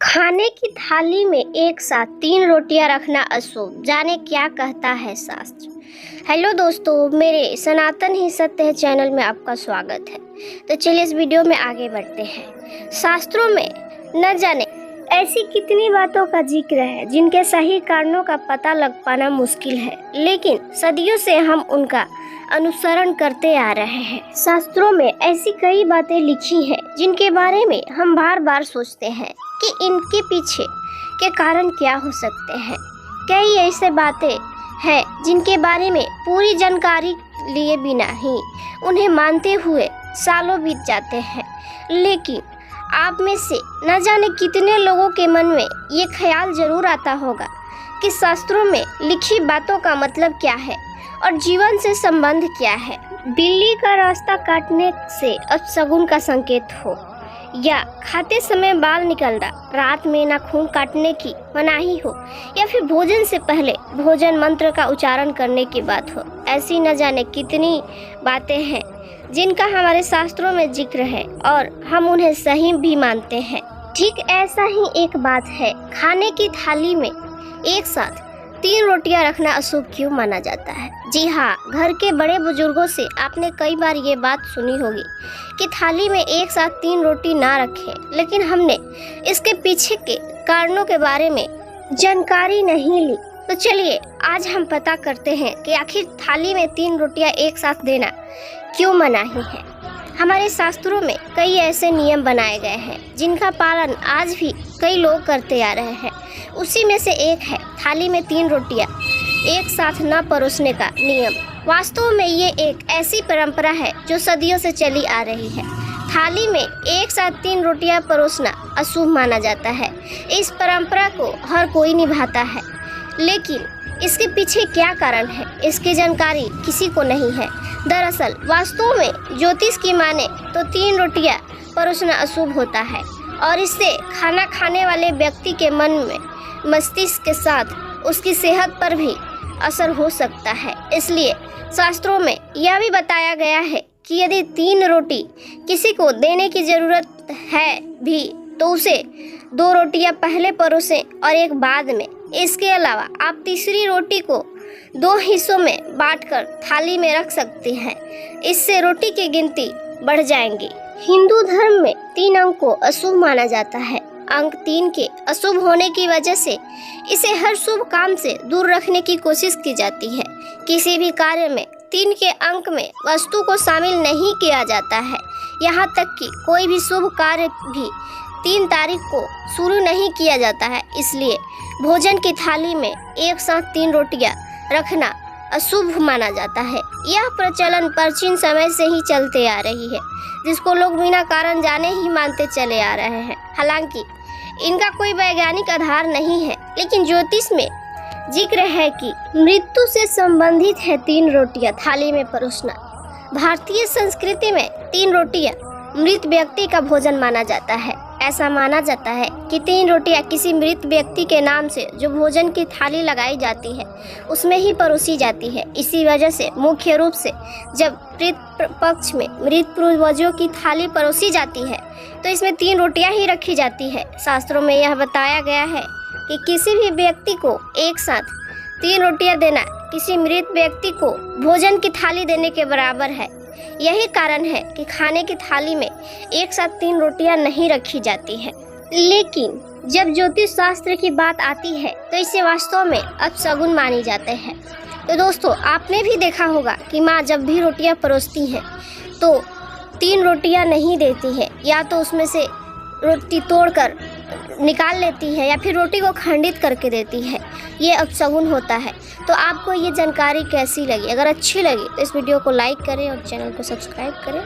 खाने की थाली में एक साथ 3 रोटियां रखना अशुभ, जाने क्या कहता है शास्त्र। हेलो दोस्तों, मेरे सनातन ही सत्य है चैनल में आपका स्वागत है। तो चलिए इस वीडियो में आगे बढ़ते हैं। शास्त्रों में न जाने ऐसी कितनी बातों का जिक्र है जिनके सही कारणों का पता लग पाना मुश्किल है, लेकिन सदियों से हम उनका अनुसरण करते आ रहे हैं। शास्त्रों में ऐसी कई बातें लिखी हैं जिनके बारे में हम बार बार सोचते हैं कि इनके पीछे के कारण क्या हो सकते हैं। कई ऐसे बातें हैं जिनके बारे में पूरी जानकारी लिए बिना ही उन्हें मानते हुए सालों बीत जाते हैं, लेकिन आप में से न जाने कितने लोगों के मन में ये ख्याल जरूर आता होगा कि शास्त्रों में लिखी बातों का मतलब क्या है और जीवन से संबंध क्या है। बिल्ली का रास्ता काटने से अपशगुन का संकेत हो, या खाते समय बाल निकलना, रात में नाखून काटने की मनाही हो, या फिर भोजन से पहले भोजन मंत्र का उच्चारण करने की बात हो, ऐसी न जाने कितनी बातें हैं जिनका हमारे शास्त्रों में जिक्र है और हम उन्हें सही भी मानते हैं। ठीक ऐसा ही एक बात है, खाने की थाली में एक साथ 3 रोटियां रखना अशुभ क्यों माना जाता है। जी हाँ, घर के बड़े बुजुर्गों से आपने कई बार ये बात सुनी होगी कि थाली में एक साथ 3 रोटी ना रखें, लेकिन हमने इसके पीछे के कारणों के बारे में जानकारी नहीं ली। तो चलिए आज हम पता करते हैं कि आखिर थाली में 3 रोटियां एक साथ देना क्यों मनाही है। हमारे शास्त्रों में कई ऐसे नियम बनाए गए हैं जिनका पालन आज भी कई लोग करते आ रहे हैं। उसी में से एक है थाली में 3 रोटियां एक साथ न परोसने का नियम। वास्तव में ये एक ऐसी परंपरा है जो सदियों से चली आ रही है। थाली में एक साथ 3 रोटियां परोसना अशुभ माना जाता है। इस परंपरा को हर कोई निभाता है, लेकिन इसके पीछे क्या कारण है, इसकी जानकारी किसी को नहीं है। दरअसल वास्तव में ज्योतिष की माने तो 3 रोटियां परोसना अशुभ होता है और इससे खाना खाने वाले व्यक्ति के मन में, मस्तिष्क के साथ उसकी सेहत पर भी असर हो सकता है। इसलिए शास्त्रों में यह भी बताया गया है कि यदि 3 रोटी किसी को देने की ज़रूरत है भी तो उसे 2 रोटियां पहले परोसें और एक बाद में। इसके अलावा आप तीसरी रोटी को 2 हिस्सों में बांटकर थाली में रख सकते हैं। इससे रोटी की गिनती बढ़ जाएंगी। हिंदू धर्म में 3 अंक को अशुभ माना जाता है। अंक 3 के अशुभ होने की वजह से इसे हर शुभ काम से दूर रखने की कोशिश की जाती है। किसी भी कार्य में 3 के अंक में वस्तु को शामिल नहीं किया जाता है। यहाँ तक कि कोई भी शुभ कार्य भी 3 तारीख को शुरू नहीं किया जाता है। इसलिए भोजन की थाली में एक साथ 3 रोटियां रखना अशुभ माना जाता है। यह प्रचलन प्राचीन समय से ही चलते आ रही है, जिसको लोग बिना कारण जाने ही मानते चले आ रहे हैं। हालांकि इनका कोई वैज्ञानिक आधार नहीं है, लेकिन ज्योतिष में जिक्र है कि मृत्यु से संबंधित है 3 रोटियां थाली में परोसना। भारतीय संस्कृति में 3 रोटियां मृत व्यक्ति का भोजन माना जाता है। ऐसा माना जाता है कि 3 रोटियां किसी मृत व्यक्ति के नाम से जो भोजन की थाली लगाई जाती है उसमें ही परोसी जाती है। इसी वजह से मुख्य रूप से जब पितृ पक्ष में मृत पूर्वजों की थाली परोसी जाती है तो इसमें 3 रोटियां ही रखी जाती है। शास्त्रों में यह बताया गया है कि किसी भी व्यक्ति को एक साथ 3 रोटियां देना किसी मृत व्यक्ति को भोजन की थाली देने के बराबर है। यही कारण है कि खाने की थाली में एक साथ 3 रोटियां नहीं रखी जाती है। लेकिन जब ज्योतिष शास्त्र की बात आती है तो इसे वास्तव में अपशगुन मानी जाते हैं। तो दोस्तों, आपने भी देखा होगा कि माँ जब भी रोटियां परोसती हैं तो 3 रोटियां नहीं देती है, या तो उसमें से रोटी तोड़कर निकाल लेती है या फिर रोटी को खंडित करके देती है। ये अपशगुन होता है। तो आपको ये जानकारी कैसी लगी? अगर अच्छी लगी तो इस वीडियो को लाइक करें और चैनल को सब्सक्राइब करें।